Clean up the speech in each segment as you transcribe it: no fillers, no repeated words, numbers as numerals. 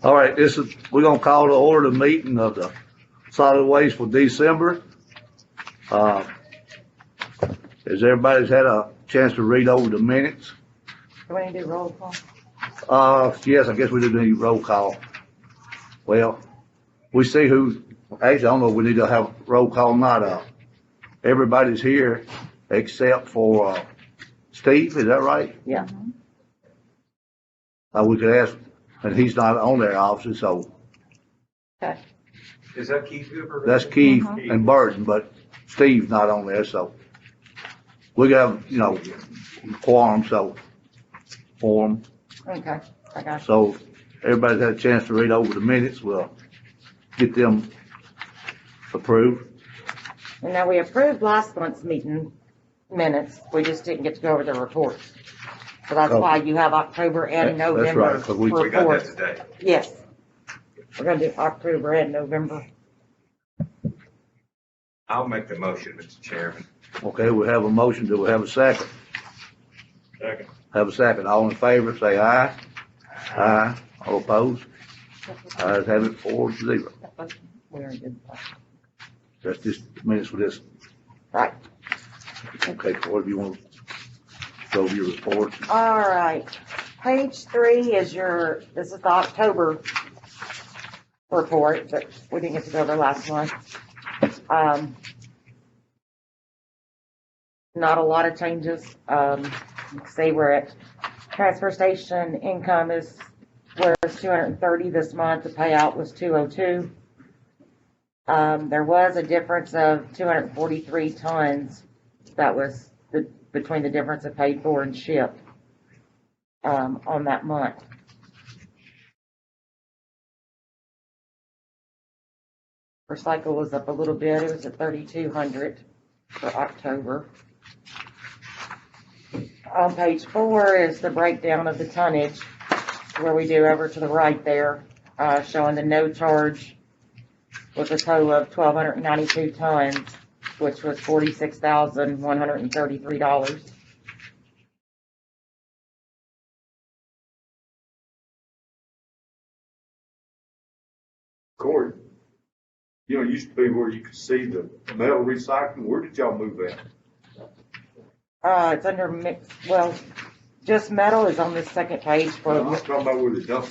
All right, we're gonna call to order the meeting of the solid waste for December. Has everybody's had a chance to read over the minutes? Do we need to do roll call? Yes, I guess we do need roll call. Well, we see actually, I don't know if we need to have roll call or not. Everybody's here except for, Steve, is that right? Yeah. We could ask, and he's not on there obviously, so Okay. Is that Keith Hoover? that's Keith and Burton, but Steve's not on there, so we got, quorum, so form. Okay, I got you. So everybody's had a chance to read over the minutes. We'll get them approved. And now we approved last month's meeting minutes. We just didn't get to go over the reports. So that's why you have October and November That's right, 'cause we We got that reports. today. Yes. We're gonna do October and November. I'll make the motion, Mr. Chairman. Okay, we have a motion. Do we have a second? Second. Have a second. All in favor, say aye. Aye. All opposed? Ayes have it 4-0. We already did that. That's just minutes for this. Right. Okay, Corey, if you want to go over your report. All right. Page 3 is this is the October report, but we didn't get to go over last month. Not a lot of changes. Say we're at transfer station income was 230 this month. The payout was 202. There was a difference of 243 tons. That was between the difference of paid for and shipped on that month. Recycle was up a little bit. It was at 3,200 for October. On page 4 is the breakdown of the tonnage, where we do over to the right there, showing the no charge with a total of 1,292 tons, which was $46,133. Corey, it used to be where you could see the metal recycling. Where did y'all move that? It's under mixed, just metal is on this second page for. I'm talking about where the dump.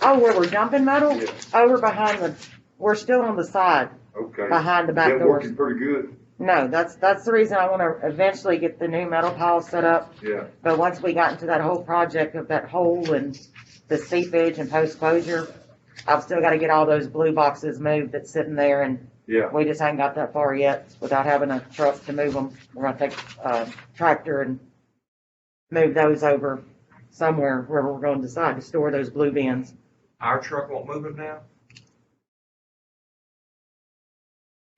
Oh, where we're dumping metal? Yeah. Oh, we're still on the side, Okay. behind the back That doors. working pretty good. No, that's the reason I want to eventually get the new metal pile set up. Yeah. But once we got into that whole project of that hole and the seepage and post-closure, I've still got to get all those blue boxes moved that's sitting there, and Yeah. we just haven't got that far yet without having a truck to move them. We're going to take a tractor and move those over somewhere where we're going to decide to store those blue bins. Our truck won't move them now?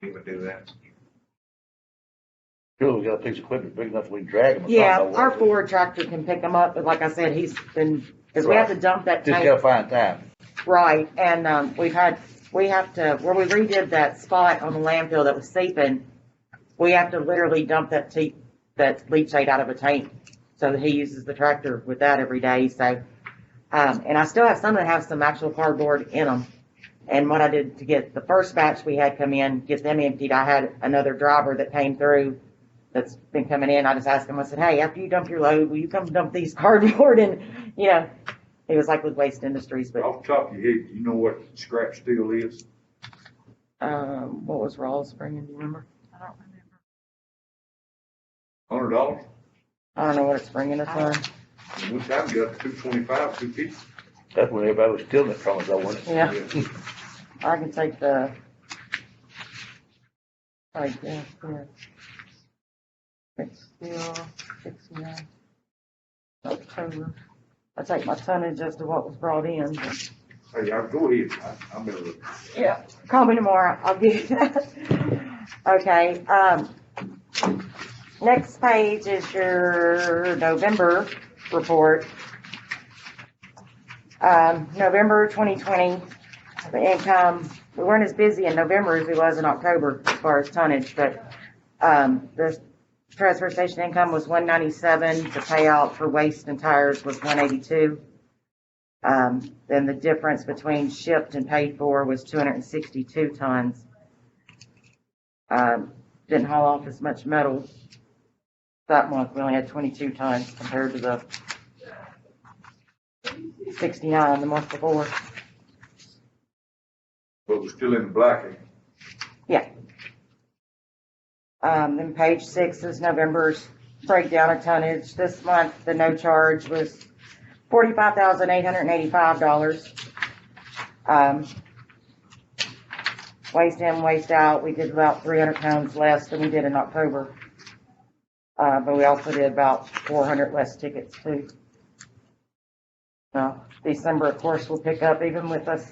We would do that. Sure, we got a piece of equipment big enough we can drag them. Yeah, our Ford tractor can pick them up, but like I said, because we have to dump that Just tank. gotta find time. Right, and where we redid that spot on the landfill that was seeping, we have to literally dump that leachate out of a tank. So that he uses the tractor with that every day. So, and I still have some that have some actual cardboard in them. And what I did to get the first batch we had come in, get them emptied, I had another driver that came through that's been coming in. I just asked him, I said, hey, after you dump your load, will you come dump these cardboard? And, he was like with Waste Industries, but, Off the top of your head, do you know what scrap steel is? what was Rawls bringing? Do you remember? I don't remember. $100? I don't know what it's bringing us on. One time you got $225, $250. That's when everybody was stealing it from us, though, wasn't it? Yeah. I can take the, right there, here. It's still 69. October. I take my tonnage as to what was brought in. But Hey, y'all go ahead. I'm gonna look. yeah, call me tomorrow. I'll give you that. Okay. Next page is your November report. November 2020, the income, we weren't as busy in November as we was in October as far as tonnage, but the transfer station income was 197. The payout for waste and tires was 182. Then the difference between shipped and paid for was 262 tons. Didn't haul off as much metal that month. We only had 22 tons compared to the 69 the month before. But we're still in the black. Yeah. Then page 6 is November's breakdown of tonnage. This month, the no charge was $45,885. Waste in, waste out, we did about 300 pounds less than we did in October. But we also did about 400 less tickets too. December, of course, will pick up even with us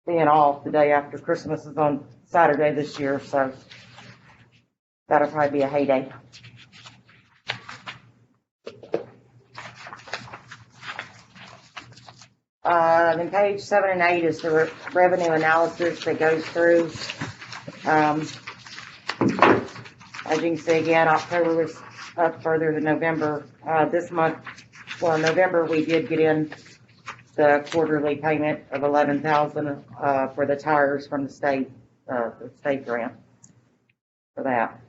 being off the day after Christmas is on Saturday this year, so that'll probably be a heyday. Then page 7 and 8 is the revenue analysis that goes through. As you can see again, October was up further than November. This month, well, November, we did get in the quarterly payment of $11,000 for the tires from the state grant for that.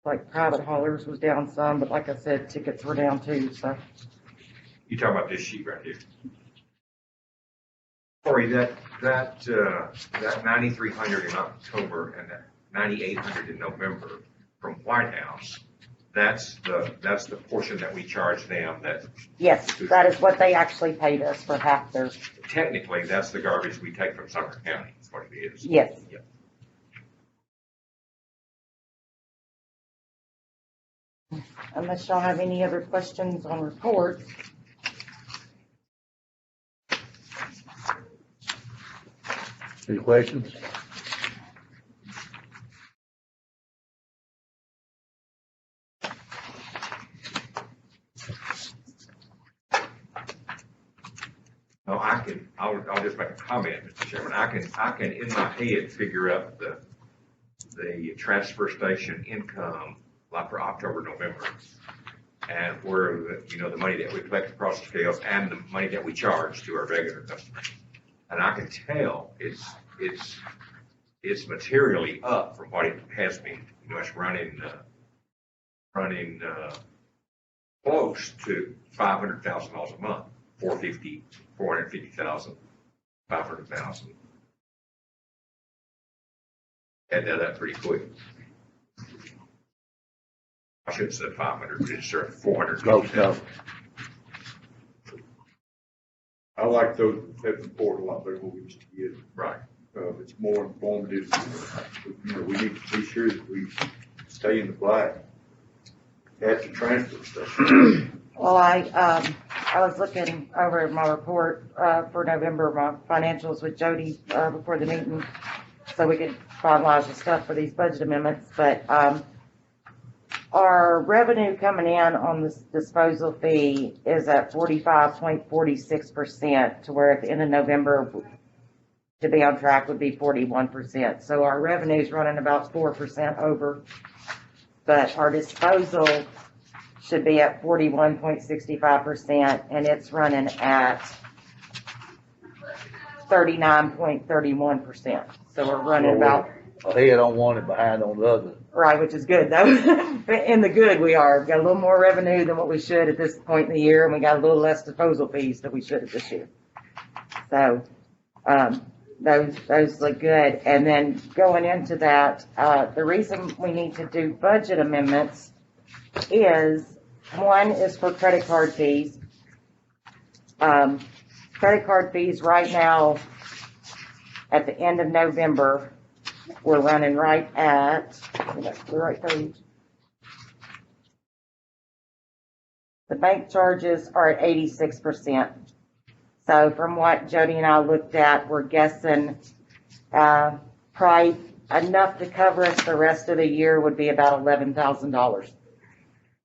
Like private haulers was down some, but like I said, tickets were down too, so. You talking about this sheet right here? Corey, that 9,300 in October and that 9,800 in November from White House, that's the portion that we charge them that. Yes, that is what they actually paid us for half their. Technically, that's the garbage we take from Sumner County, is what it is. Yes. Yep. Unless y'all have any other questions on reports. Any questions? No, I'll just make a comment, Mr. Chairman. I can in my head figure up the transfer station income like for October, November, and where the money that we collect across the scales and the money that we charge to our regular customers. And I can tell it's materially up from what it has been. It's running close to $500,000 a month, 450,000, 500,000. Add that pretty quick. I should have said 500, but it's 450,000. I like those that report a lot better than what we used to get. Right. It's more informative. We need to be sure that we stay in the black at the transfer station. Well, I was looking over my report for November, my financials with Jody before the meeting, so we could finalize the stuff for these budget amendments. But our revenue coming in on this disposal fee is at 45.46%, to where at the end of November, to be on track would be 41%. So our revenue is running about 4% over, but our disposal should be at 41.65%, and it's running at 39.31%. So we're running about Ahead on one and behind on the other. right, which is good though. In the good we are. We've got a little more revenue than what we should at this point in the year, and we got a little less disposal fees than we should at this year. So those look good. And then going into that, the reason we need to do budget amendments is, one is for credit card fees. Credit card fees right now at the end of November, we're running right at the right page. The bank charges are at 86%. So from what Jody and I looked at, we're guessing probably enough to cover us the rest of the year would be about $11,000.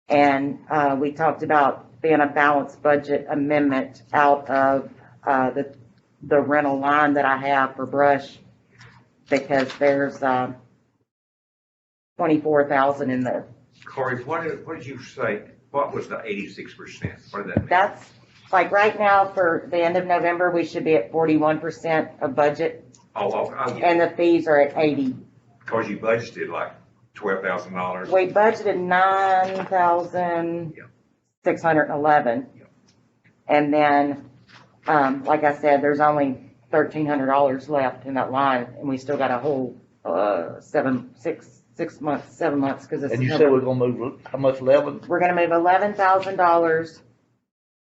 And we talked about being a balanced budget amendment out of the rental line that I have for brush, because there's 24,000 in the, Corey, what did you say? What was the 86%? What did that mean? that's, like right now for the end of November, we should be at 41% of budget Oh, yeah, and the fees are at 80. because you budgeted like $12,000. We budgeted 9,611. Yeah. And then, like I said, there's only $1,300 left in that line and we still got a whole, 7 months, cause it's. And you said we're gonna move, how much, 11? We're gonna move $11,000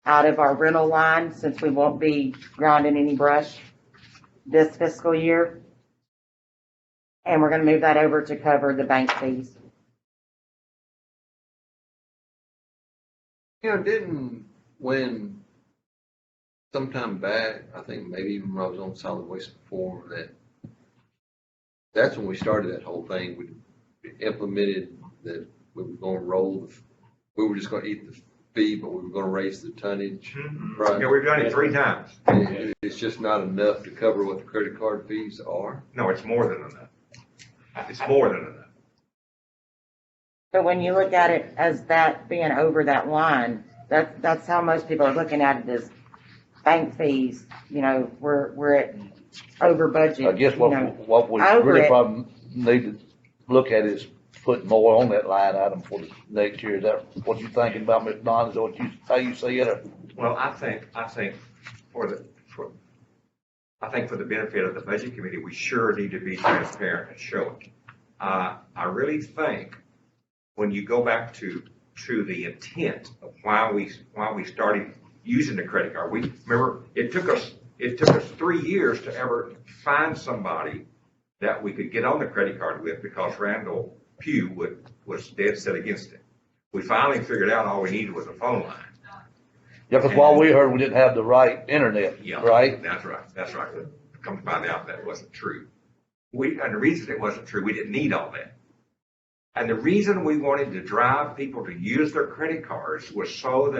out of our rental line since we won't be grinding any brush this fiscal year. And we're gonna move that over to cover the bank fees. You know, when sometime back, I think maybe even when I was on solid waste before, that's when we started that whole thing. We implemented that we were gonna we were just gonna eat the fee, but we were gonna raise the tonnage. Right. Yeah, we've done it 3 times. It's just not enough to cover what the credit card fees are. No, it's more than enough. It's more than enough. But when you look at it as that being over that line, that's how most people are looking at it as bank fees. You know, we're at over budget. I guess you know. what we over really it. probably need to look at is putting more on that line item for the next year. Is that what you thinking about, Ms. Don? Is that what how you see it? Or? Well, I think for the benefit of the budget committee, we sure need to be transparent and show it. I really think when you go back to the intent of why we started using the credit card, we remember it took us 3 years to ever find somebody that we could get on the credit card with because Randall Pugh was dead set against it. We finally figured out all we needed was a phone line. Yeah, because while we heard we didn't have the right internet, Yeah, right? That's right. Come to find out that wasn't true. And the reason it wasn't true, we didn't need all that. And the reason we wanted to drive people to use their credit cards was so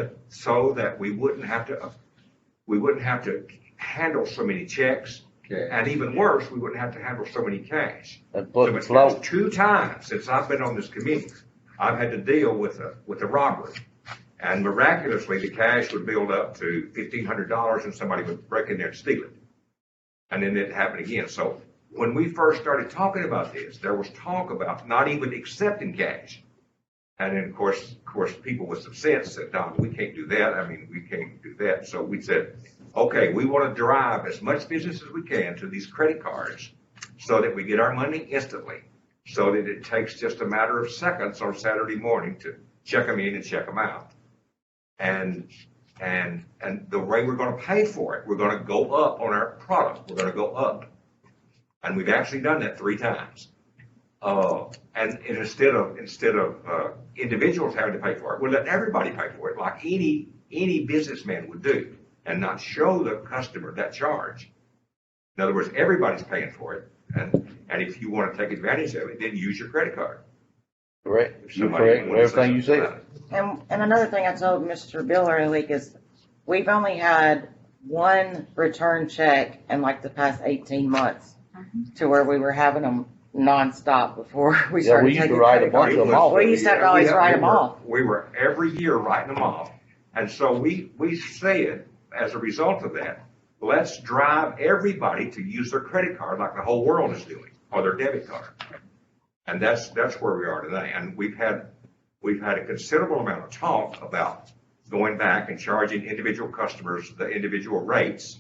that we wouldn't have to handle so many checks. Okay. And even worse, we wouldn't have to handle so many cash. And So put it's flow. 2 times since I've been on this committee, I've had to deal with a robbery. And miraculously, the cash would build up to $1,500 and somebody would break in there and steal it. And then it happened again. So when we first started talking about this, there was talk about not even accepting cash. And then of course, people with some sense said, Don, we can't do that. I mean, we can't do that. So we said, okay, we want to drive as much business as we can to these credit cards so that we get our money instantly, so that it takes just a matter of seconds on Saturday morning to check them in and check them out. And the way we're going to pay for it, we're going to go up on our product. We're going to go up. And we've actually done that 3 times. And instead of individuals having to pay for it, we're letting everybody pay for it like any businessman would do and not show the customer that charge. In other words, everybody's paying for it. And if you want to take advantage of it, then use your credit card. Correct. If You're somebody correct with wants to say everything you something said. about it. And another thing I told Mr. Bill earlier week is we've only had 1 return check in like the past 18 months to where we were having them nonstop before we Yeah, started we used to taking write a credit bunch cards. of them off. We used to have to always write them off. We were every year writing them off. And so we said, as a result of that, let's drive everybody to use their credit card like the whole world is doing, or their debit card. And that's where we are today. And we've had a considerable amount of talk about going back and charging individual customers the individual rates,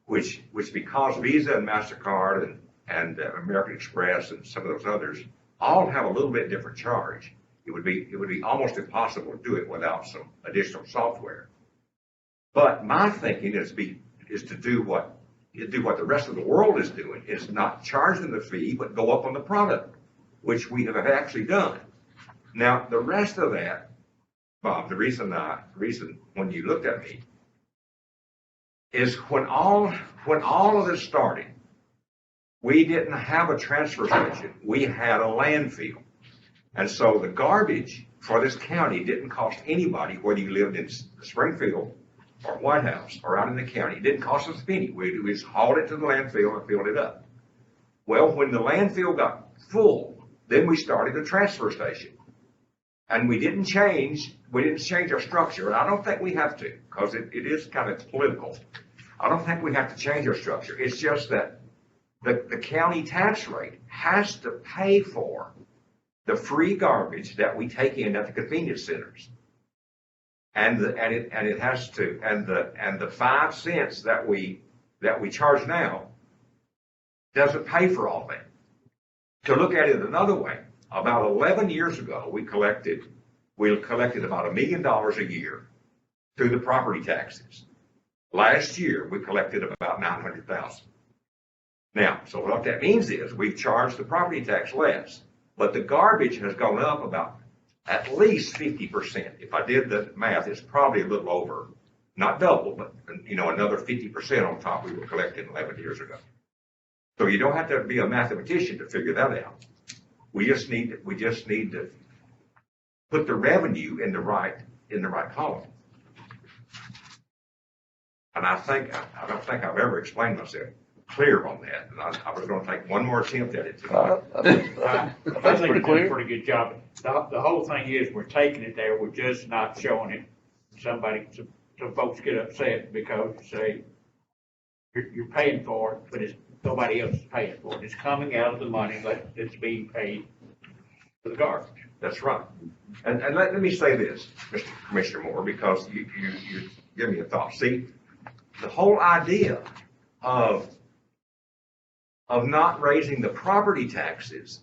which because Visa and MasterCard and American Express and some of those others all have a little bit different charge. It would be almost impossible to do it without some additional software. But my thinking is to do what the rest of the world is doing, is not charge them the fee, but go up on the product, which we have actually done. Now, the rest of that, Bob, the reason when you looked at me is when all of this started, we didn't have a transfer station. We had a landfill. And so the garbage for this county didn't cost anybody, whether you lived in Springfield or White House or out in the county. It didn't cost us a penny. We just hauled it to the landfill and filled it up. Well, when the landfill got full, Then we started a transfer station. And we didn't change our structure, and I don't think we have to, because it is kind of political. I don't think we have to change our structure. It's just that the county tax rate has to pay for the free garbage that we take in at the convenience centers. And it has to, and the 5 cents that we charge now doesn't pay for all that. To look at it another way, about 11 years ago, we collected about $1 million a year through the property taxes. Last year, we collected about 900,000. Now, so what that means is we've charged the property tax less, but the garbage has gone up about at least 50%. If I did the math, it's probably a little over, not double, but another 50% on top we were collecting 11 years ago. So you don't have to be a mathematician to figure that out. We just need to put the revenue in the right column. And I don't think I've ever explained myself clear on that. And I was going to take one more attempt at it tonight. I think you've done a pretty good job. The whole thing is we're taking it there, we're just not showing it. So folks get upset because you say you're paying for it, but nobody else is paying for it. It's coming out of the money that's being paid for the garbage. That's right. And let me say this, Mr. Commissioner Moore, because you give me a thought. See, the whole idea of not raising the property taxes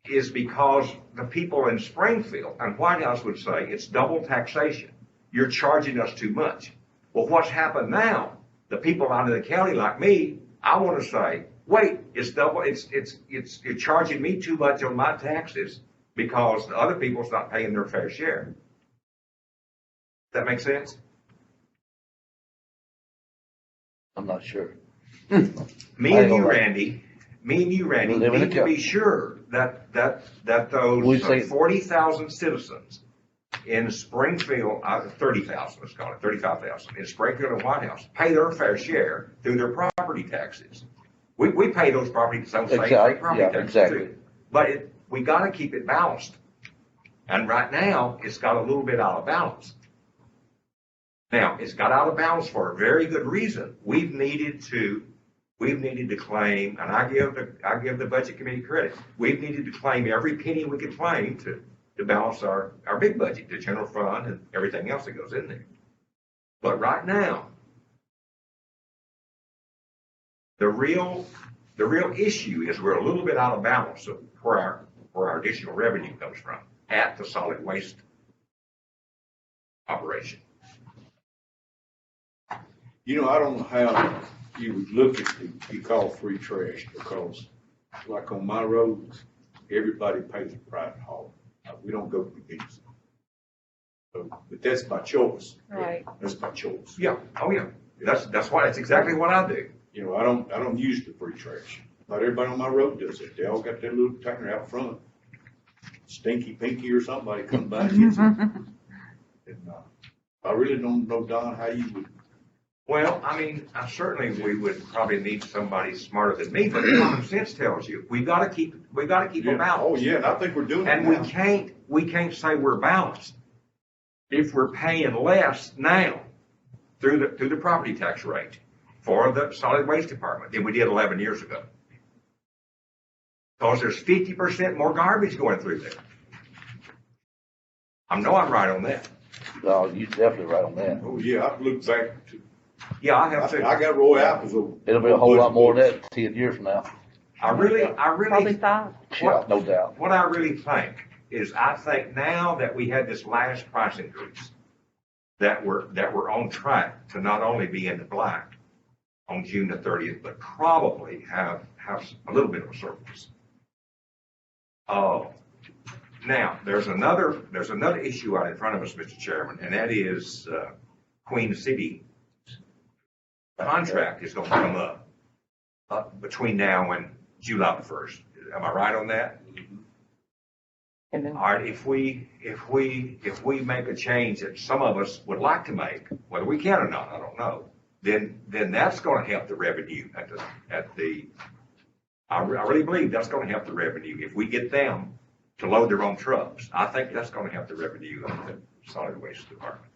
is because the people in Springfield and White House would say it's double taxation. You're charging us too much. Well, what's happened now? The people out in the county like me, I want to say, wait, it's double. You're charging me too much on my taxes because the other people's not paying their fair share. Does that make sense? I'm not sure. Me and you, Randy, need to be sure that those 40,000 citizens in Springfield, 30,000, let's call it 35,000, in Springfield and White House, pay their fair share through their property taxes. We pay those property taxes too. But we got to keep it balanced. And right now, it's got a little bit out of balance. Now, it's got out of balance for a very good reason. We've needed to claim, and I give the budget committee credit. We've needed to claim every penny we could claim to balance our big budget, the general fund and everything else that goes in there. But right now, the real issue is we're a little bit out of balance of where our additional revenue comes from at the solid waste operation. I don't know how you would look at you call free trash, because like on my roads, everybody pays a private haul. We don't go to the beach. So, but that's by choice. Right. That's by choice. Yeah. Oh yeah. That's why. That's exactly what I do. I don't use the free trash. Not everybody on my road does it. They all got their little container out front. Stinky Pinky or somebody come by and gets it. And, I really don't know, Don, how you would. Well, I mean, certainly we would probably need somebody smarter than me, but common sense tells you we got to keep a balance. Oh yeah, and I think we're doing it and now. we can't say we're balanced if we're paying less now through the property tax rate for the solid waste department than we did 11 years ago. Because there's 50% more garbage going through there. I know I'm right on that. No, you're definitely right on that. Oh yeah, I've looked back to. Yeah, I have to. I got Roy Apples. It'll be a whole lot more than that 10 years from now. I really. Probably 5. Yeah, no doubt. What I really think is, I think now that we had this last price increase, that we're on track to not only be in the black on June the 30th, but probably have a little bit of a surplus. Now there's another issue out in front of us, Mr. Chairman, and that is Queen City contract is going to come up between now and July the 1st. Am I right on that? And then, All right, if we make a change that some of us would like to make, whether we can or not, I don't know, then that's going to help the revenue at the I really believe that's gonna help the revenue. If we get them to load their own trucks, I think that's gonna help the revenue of the solid waste department.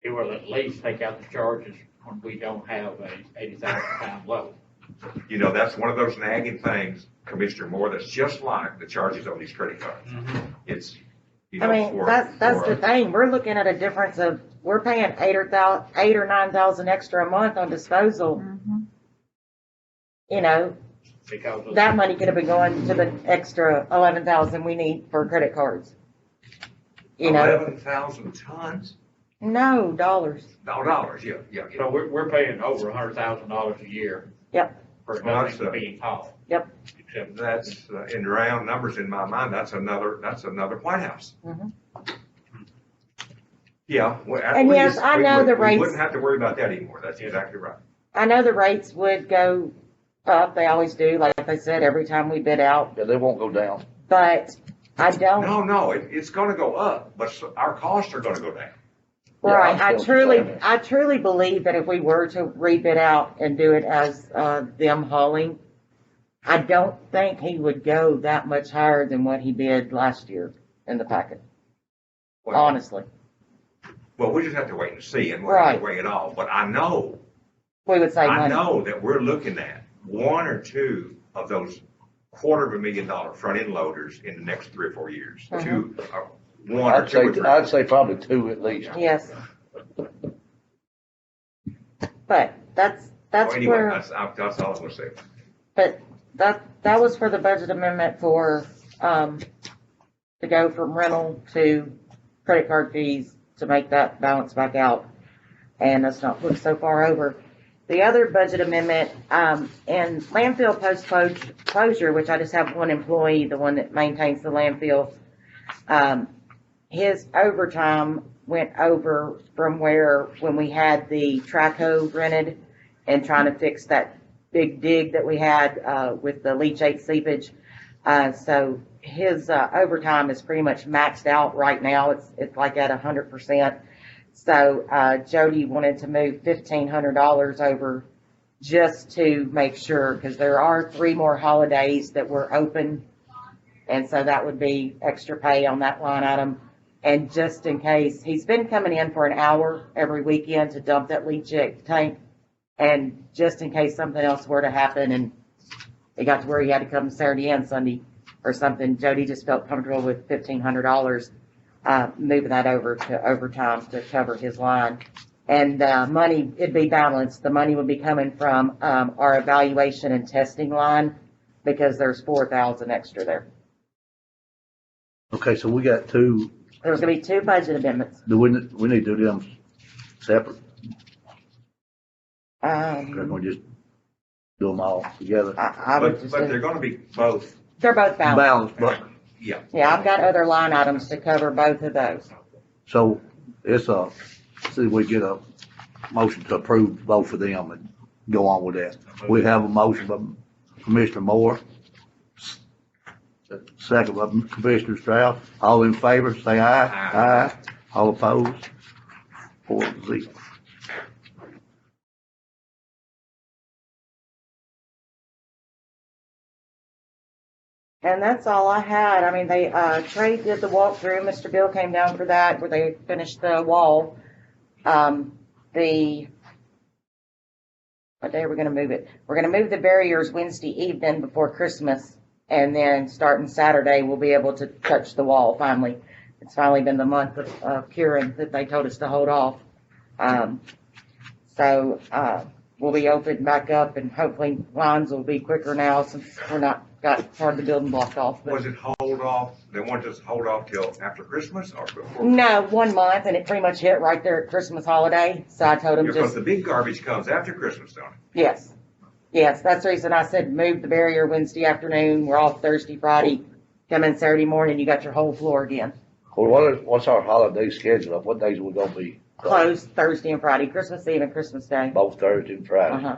It will at least take out the charges when we don't have a 80,000 pound load. You know, that's one of those nagging things, Commissioner Moore, that's just like the charges on these credit cards. It's, you I know, mean, for. that's for- the thing. We're looking at a difference of, we're paying 8 or 9,000 extra a month on disposal. You know, Because of, that money could have been going to the extra 11,000 we need for credit cards. You know, 11,000 tons? no dollars. No, dollars, yeah. so we're paying over $100,000 a year. Yep. For Well, nothing that's, being hauled. Yep. Except That's, in round numbers in my mind, that's another White House. Mhm. Yeah. Well, And yes, I know the We rates- wouldn't have to worry about that anymore. That's exactly right. I know the rates would go up. They always do, like I said, every time we bid out. Yeah, they won't go down. But I don't. No, it's gonna go up, but our costs are gonna go down. Yeah, Right, I'm still saying that. I truly believe that if we were to rebid out and do it as, them hauling, I don't think he would go that much higher than what he bid last year in the packet, Well, honestly. Well, we just have to wait and see, and we'll have to Right. weigh it all. But I know We would save I money. know that we're looking at one or two of those $250,000 front end loaders in the next 3 or 4 years. Mhm. Two, one or two. or three. I'd say probably 2 at least. Yes. But that's Well, anyway, where, that's all I'm gonna say. but that was for the budget amendment for, to go from rental to credit card fees to make that balance back out. And let's not look so far over. The other budget amendment, in landfill post closure, which I just have one employee, the one that maintains the landfill, his overtime went over from where, when we had the track hoe rented and trying to fix that big dig that we had, with the leachate seepage. So his, overtime is pretty much maxed out right now. It's like at 100%. So, Jody wanted to move $1,500 over just to make sure, because there are 3 more holidays that were open. And so that would be extra pay on that line item. And just in case, he's been coming in for an hour every weekend to dump that leachate tank. And just in case something else were to happen and it got to where he had to come Saturday and Sunday or something, Jody just felt comfortable with $1,500. Moving that over to overtime to cover his line. And, money, it'd be balanced. The money would be coming from, our evaluation and testing line because there's 4,000 extra there. Okay, so we got 2, There's gonna be 2 budget amendments. we need to do them separate? Or can we just do them all together? I would But just, they're gonna be both, they're both balanced. Balanced, but, yeah. Yeah, I've got other line items to cover both of those. so it's see if we get a motion to approve both of them and go on with that. We have a motion by Commissioner Moore, second by Commissioner Strauss. All in favor, say aye. Aye. All opposed? 4-0. And that's all I had. I mean, they, Trey did the walkthrough. Mr. Bill came down for that, where they finished the wall. What day are we gonna move it? We're gonna move the barriers Wednesday evening before Christmas, and then starting Saturday, we'll be able to touch the wall finally. It's finally been the month of curing that they told us to hold off. So, we'll be open back up, and hopefully lines will be quicker now since we're not got part of the building blocked off. But Was it hold off, they wanted us to hold off till after Christmas or before? no, 1 month, and it pretty much hit right there at Christmas holiday. So I told him Because just, the big garbage comes after Christmas, don't it? yes. Yes, that's the reason I said move the barrier Wednesday afternoon. We're off Thursday, Friday. Come in Saturday morning, you got your whole floor again. Well, what's our holiday schedule? What days are we gonna be? Closed Thursday and Friday, Christmas Eve and Christmas Day. Both Thursday and Friday, Uh-huh,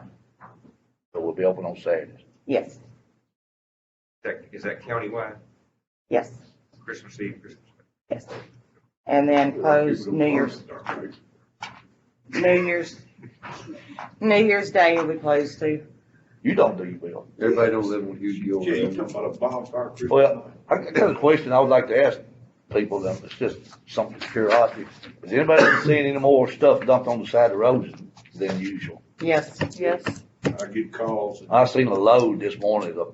so we'll be open on Saturdays. yes, Is that countywide? yes, Christmas Eve, Christmas? yes. And then closed New Year's Day will be closed too. You don't do, you, Bill? Everybody don't live on Hughes Gill. Yeah, you talking about a bonfire Christmas Well, night? I got a question I would like to ask people, then, it's just something of curiosity. Has anybody been seeing any more stuff dumped on the side of the roads than usual? Yes. Yes. I get calls, and I seen a load this morning, a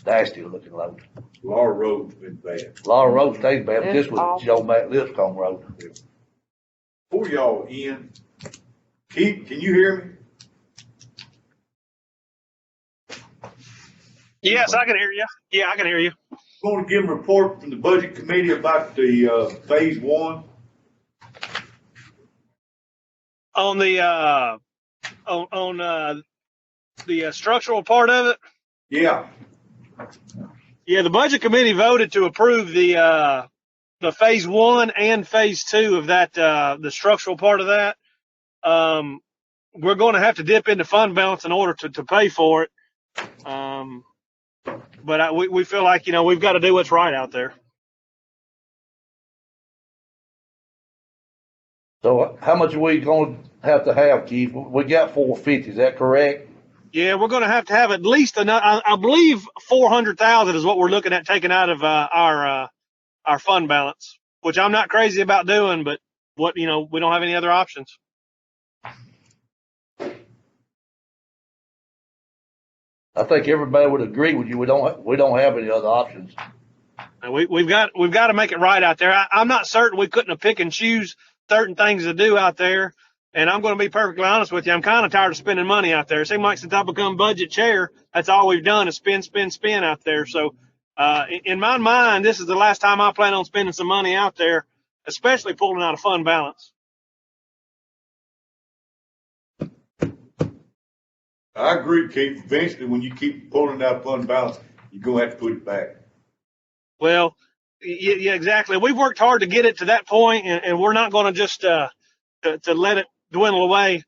nasty looking load. Laura Road's been bad. A lot of roads stays bad, but this It's was awful. Joe Matt Lipscomb Road. Before y'all end, Keith, can you hear me? Yes, I can hear you. Yeah, I can hear you. Going to give a report from the budget committee about the, phase one. On the structural part of it. Yeah, Yeah, the budget committee voted to approve the phase one and phase two of that, the structural part of that. We're going to have to dip into fund balance in order to pay for it. But we feel like, we've got to do what's right out there. So how much are we gonna have, Keith? We got 450, is that correct? Yeah, we're going to have at least I believe 400,000 is what we're looking at taking out of our fund balance, which I'm not crazy about doing, but we don't have any other options. I think everybody would agree with you. We don't have any other options. And we've got to make it right out there. I'm not certain we couldn't have pick and choose certain things to do out there. And I'm going to be perfectly honest with you. I'm kind of tired of spending money out there. It seems like since I become budget chair, that's all we've done is spend out there. So, in my mind, this is the last time I plan on spending some money out there, especially pulling out of fund balance. I agree, Keith. Eventually, when you keep pulling out fund balance, you're gonna have to put it back. Well, yeah, exactly. We've worked hard to get it to that point, and we're not going to just to let it dwindle away.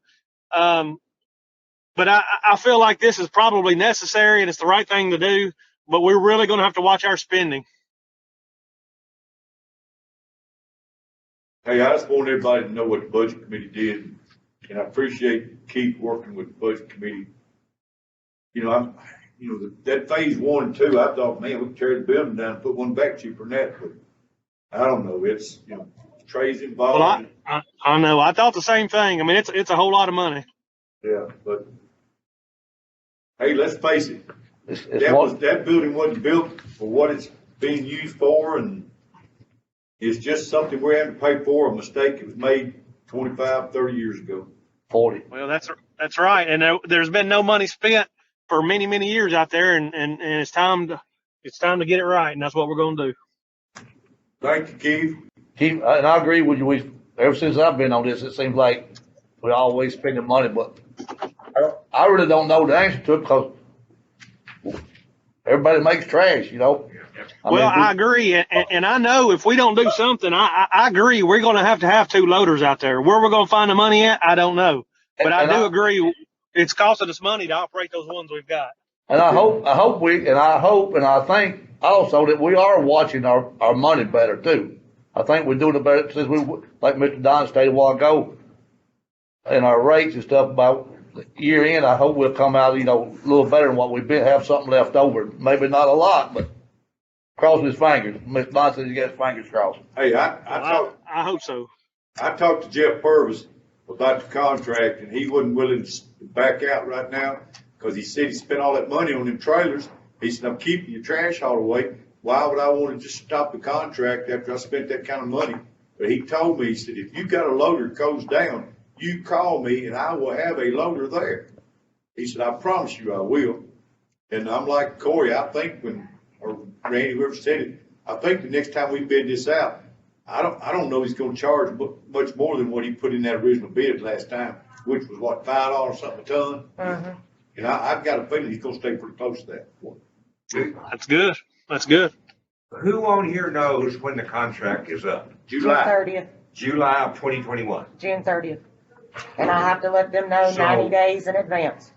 But I feel like this is probably necessary and it's the right thing to do. But we're really going to have to watch our spending. Hey, I just want everybody to know what the budget committee did, and I appreciate Keith working with the budget committee. That phase 1 and 2, I thought, man, we could tear the building down and put one back cheaper than that, but I don't know. It's, Trey's involved. Well, I know. I thought the same thing. I mean, it's a whole lot of money. Yeah, but hey, let's face it. It's That building wasn't built for what it's being used for, and it's just something we're having to pay for, a mistake that was made 25, 30 years ago. 40. Well, that's right. And there's been no money spent for many, many years out there, and it's time to get it right, and that's what we're going to do. Thank you, Keith. Keith, and I agree with you. Ever since I've been on this, it seems like we're always spending money, but I really don't know the answer to it because everybody makes trash, I agree, and I know if we don't do something, I agree, we're going to have 2 loaders out there. Where we're going to find the money at, I don't know. But I do agree, it's costing us money to operate those ones we've got. And I hope and I think also that we are watching our money better too. I think we're doing it better since like Mr. Don stated a while ago, and our rates and stuff about year end. I hope we'll come out, a little better than what we've been, have something left over. Maybe not a lot, but crossing his fingers. Mr. Don says he got his fingers crossed. Hey, I hope so. I talked to Jeff Purvis about the contract, and he wasn't willing to back out right now because he said he spent all that money on them trailers. He said, I'm keeping your trash haul away. Why would I want to just stop the contract after I spent that kind of money? But he told me, he said, if you got a loader that goes down, you call me and I will have a loader there. He said, I promise you I will. And I'm like, Corey, I think or Randy, whoever said it, I think the next time we bid this out, I don't know he's going to charge much more than what he put in that original bid last time, which was what, $5 something a ton? Mm-hmm. And I've got a feeling he's going to stay pretty close to that. That's good. That's good. Who on here knows when the contract is up? June 30th, July of 2021. June 30th. And I have to let them know So- 90 days in advance.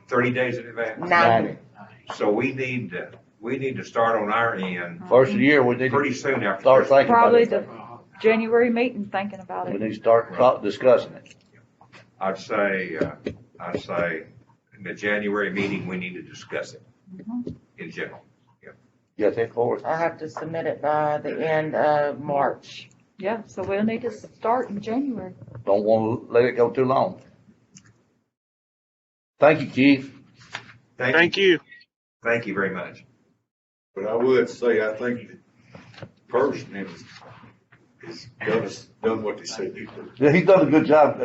30 days in advance. 90. So we need to start on our end First of the year, we need pretty to soon after. start thinking about Probably it. the January meeting thinking about We it. need to start discussing it. I'd say, in the January meeting, we need to discuss it Mhm. in general. Yeah, take forward. I have to submit it by the end of March. Yeah, so we'll need to start in January. Don't want to let it go too long. Thank you, Keith. Thank you. Thank you very much. But I would say, I think the person is done what they said they do. Yeah, he's done a good job.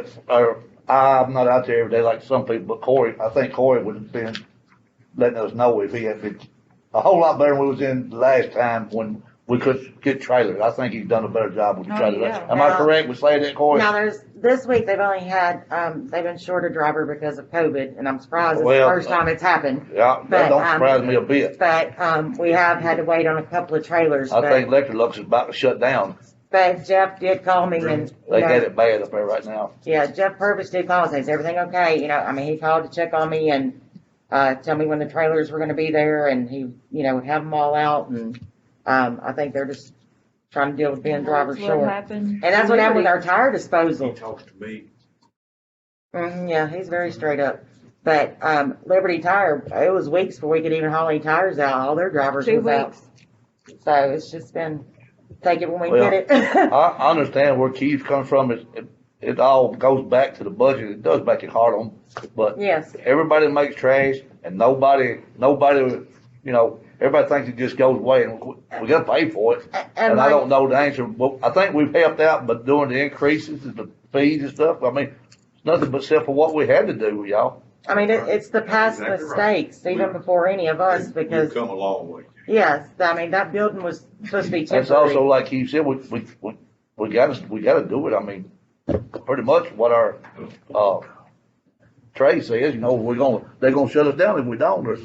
I'm not out there every day like some people, but Corey, I think Corey would have been letting us know if he had been a whole lot better than we was in the last time when we could get trailers. I think he's done a better job with the Oh, trailers. yeah. Am I correct with saying that, Corey? Now, this week, they've only had, they've been short a driver because of COVID, and I'm surprised it's the Well, first time it's happened. Yeah, But, that don't surprise me a bit. But, we have had to wait on a couple of trailers, I think but Electrolux is about to shut down. Jeff did call me and, you They got know, it bad up there right now. yeah, Jeff Purvis did call and say, is everything okay? You know, I mean, he called to check on me and, tell me when the trailers were gonna be there, and he, you know, would have them all out, and, I think they're just trying to deal with being driver That's what short. happened. And that's what happened with our tire He disposal. talks to me. Yeah, he's very straight up. But, Liberty Tire, it was weeks before we could even haul any tires out. All their drivers 2 was out. weeks. So it's just been, take it when we Well, get it. I understand where Keith comes from. It all goes back to the budget. It does make it hard on, but Yes, everybody makes trash and nobody, you know, everybody thinks it just goes away and we gotta pay for it. and And I like, don't know the answer, but I think we've helped out, but doing the increases and the fees and stuff, I mean, nothing but except for what we had to do, y'all. I mean, it's the past Exactly right. mistakes, even before any of us, We've because, come a long way. yes, I mean, that building was supposed to be That's also, temporary. like Keith said, we gotta do it. I mean, pretty much what our, trade says, you know, they're gonna shut us down if we don't, or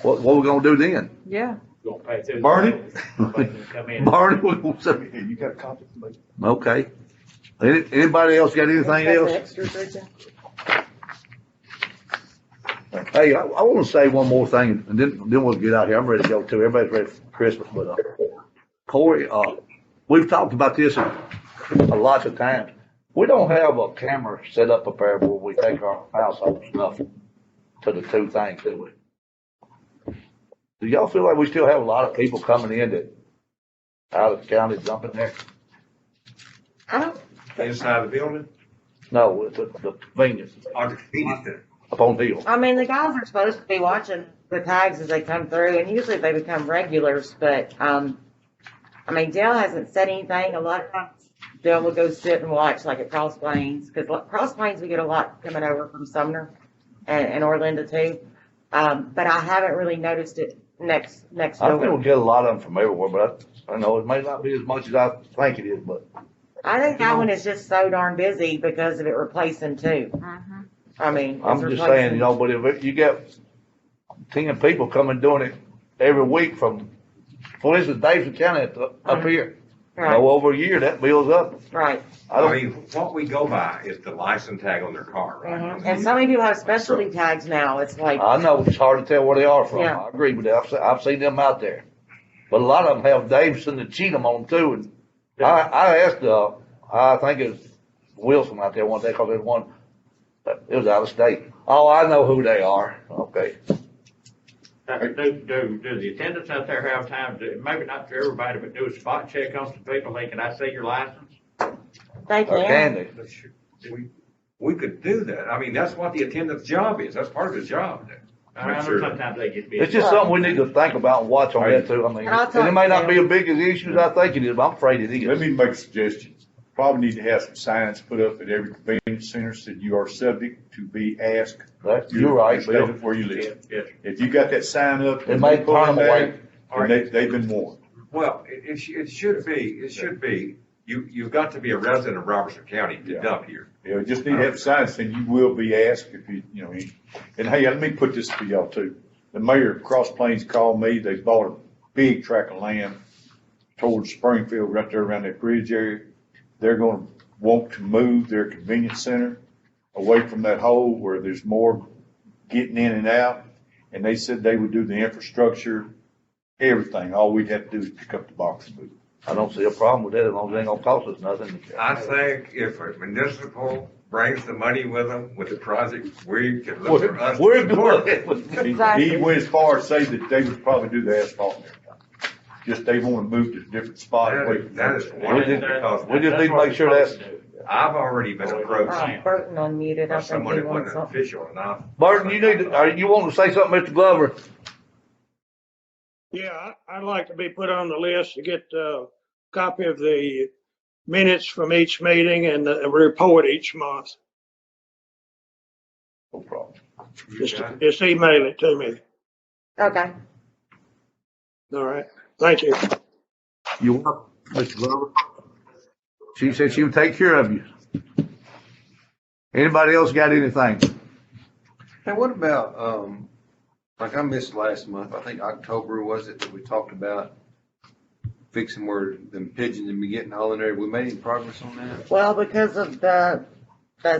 what we gonna do then? Yeah. Gonna pay through. Burn it? Nobody can come in. Barney, we're gonna say, You got a copy for me? okay. Anybody else got anything That's else? extras, Richard? Hey, I wanna say one more thing, and then we'll get out here. I'm ready to go too. Everybody's ready for Christmas, but, Corey, we've talked about this a lots of times. We don't have a camera set up there where we take our household stuff to the two things, do we? Do y'all feel like we still have a lot of people coming in that out of the county jumping there? I don't, Inside the building, No, it's the convenience or the convenience center. up on the hill. I mean, the guys are supposed to be watching the tags as they come through, and usually they become regulars, but, I mean, Dale hasn't said anything. A lot of times Dale will go sit and watch, like at Cross Plains, because Cross Plains, we get a lot coming over from Sumner and Orlando too. But I haven't really noticed it next I think door. we'll get a lot of them from everywhere, but I know it may not be as much as I think it is, but I think that one is just so darn busy because of it replacing two. Mhm. I mean, I'm it's just replacing- saying, you know, but if you get 10 people coming doing it every week from, for instance, Davidson County up here, you Right, know, over a year, that builds up. right. I I don't, mean, what we go by is the license tag on their car, right? Mhm. And so many people have specialty tags now. It's like, I know it's hard to tell where they are from. Yeah. I agree with that. I've seen them out there. But a lot of them have Davidson and Cheatham on them too. And I asked, I think it was Wilson out there one day, cause there's one, it was out of state. Oh, I know who they are. Okay. Do the attendants out there have time to, maybe not for everybody, but do a spot check on some people, like, can I see your license? they Or can can. they? We could do that. I mean, that's what the attendant's job is. That's part of his job. I know Sure. sometimes they get busy. It's just something we need to think about and watch on that too. I mean, And I'll and it may not talk be to as big as issue as I think it is, but I'm afraid it Let is. me make a suggestion. Probably need to have some signs put up at every convenience center that you are subject to be asked. You're right, Bill. Where you live. Yes. If you got that sign up. It may turn them away. And they've been warned. Well, it should be, you've got to be a resident of Robertson County to Yeah. dump here. You know, just need to have signs saying you will be asked if you know, and hey, let me put this for y'all too. The mayor of Cross Plains called me. They bought a big tract of land towards Springfield, right there around that bridge area. They're gonna want to move their convenience center away from that hole where there's more getting in and out. And they said they would do the infrastructure, everything. All we'd have to do is pick up the box and move. I don't see a problem with that as long as it ain't gonna cost us nothing. I think if a municipal brings the money with them, with the project, we can look for us. to We're support it. good. He went as far as say that they would probably do the asphalt and everything. Just they wanna move to a different spot away from. That is We wonderful, just- because we just need to make sure that's, I've already been approached Burton unmuted, I by think someone he that wants wasn't something. official, and I. Burton, you need to, you want to say something, Mr. Glover? Yeah, I'd like to be put on the list to get a copy of the minutes from each meeting and the report each month. No problem. Just email it to me. Okay. All right. Thank you. You want, Mr. Glover? She said she would take care of you. Anybody else got anything? Hey, what about, like I missed last month, I think October was it, that we talked about fixing where them pigeons and be getting all in there. We made any progress on that? Well, because of the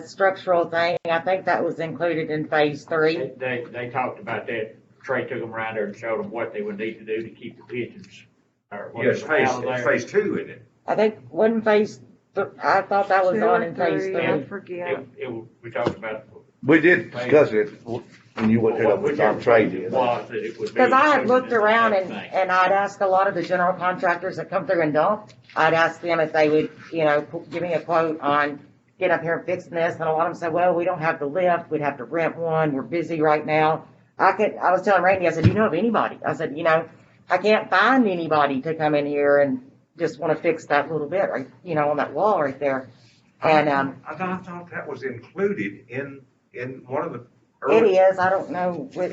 structural thing, I think that was included in phase 3. They talked about that. Trey took them around there and showed them what they would need to do to keep the pigeons. Or Yes, out of it's there. phase 2, isn't it? I think wasn't I thought that was 2 on or in phase 3, 3. I forget. We talked about. We did discuss it when you went here with John Trade. Was that it would be. Because I had looked included in around that and, thing. and I'd asked a lot of the general contractors that come through and dump. I'd ask them if they would, give me a quote on get up here and fixing this. And a lot of them said, well, we don't have the lift. We'd have to rent one. We're busy right now. I was telling Randy, I said, do you know of anybody? I said, I can't find anybody to come in here and just want to fix that little bit right, on that wall right there. And, I thought that was included in one of the it early. is, I don't know which,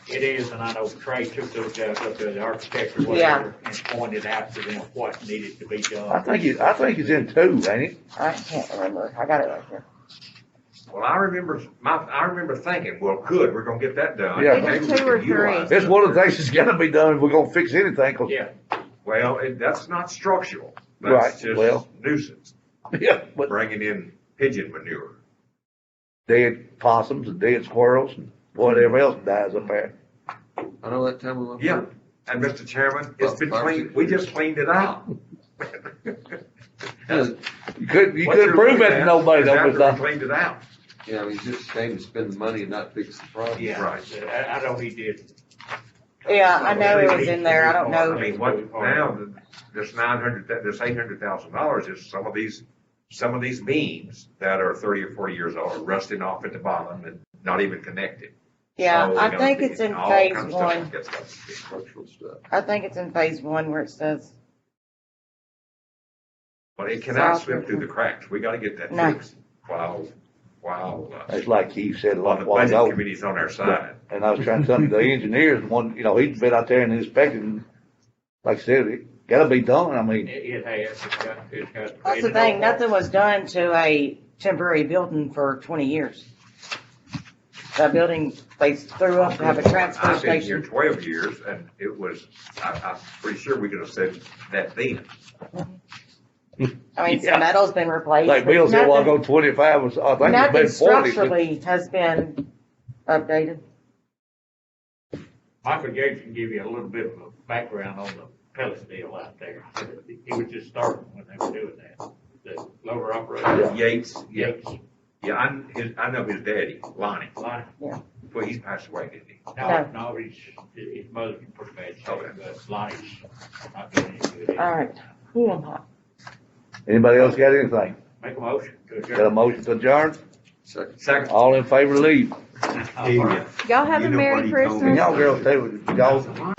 It is, and I know Trey took those guys up to the architect or Yeah. whatever and pointed out to them what needed to be done. I think it's in 2, ain't it? I can't remember. I got it right here. Well, I remember thinking, well, good, we're gonna get that done. Yeah. Maybe Either we 2 or can utilize 3. It's one of the things that's gotta be done if we're gonna fix anything, 'cause, Yeah, Well, that's not structural. Right, That's well. just nuisance, yeah, but bringing in pigeon manure. dead possums and dead squirrels and whatever else dies up there. I know that time we went. Yeah, and Mr. Chairman, it's been About 5 or 6 cleaned, we just years. cleaned it out. You couldn't What you're prove looking that to at nobody is though, after but we not. cleaned it out. Yeah, I mean, it's just a shame to spend the money and not fix the problem. yeah. Right. I know he did. Yeah, I know it was in there. I don't I know. mean, what, now, this $800,000 is some of these beams that are 30 or 40 years old, are rusting off at the bottom and not even connected. Yeah, So I they're think gonna it's be in all phase kinds of stuff 1. that gets us. Structural stuff. I think it's in phase 1 where it says, But it cannot slip through the cracks. We gotta get that No. fixed while, It's like Keith said a while lot the while budget ago. committee's on our side. And I was trying to tell the engineers, he's been out there and inspected, and like I said, it gotta be done. I mean, It has, it's got. that's the thing, nothing was done to a temporary building for 20 years. That building, they threw up to have a transfer I've been here station. 12 years and it was, I'm pretty sure we could have said that then. I mean, Yeah. some metal's been replaced. like but Bill said, well, I nothing- go 25, I think it's Nothing been 40. structurally has been updated. Michael Gates can give you a little bit of a background on the pellets deal out there. He was just starting when they were doing that. The lower operator. Yates, yeah, Yates. yeah, I know his daddy, Lonnie. Lonnie. Well, he's passed away, didn't he? No, his mother's in pretty bad shape, Okay. but Lonnie's not doing any good. All right. Ooh, I'm hot. Anybody else got anything? Make a motion to Got a adjourn. motion to adjourn? Second. All in favor, leave. Y'all have a Merry And Christmas. y'all girls too, y'all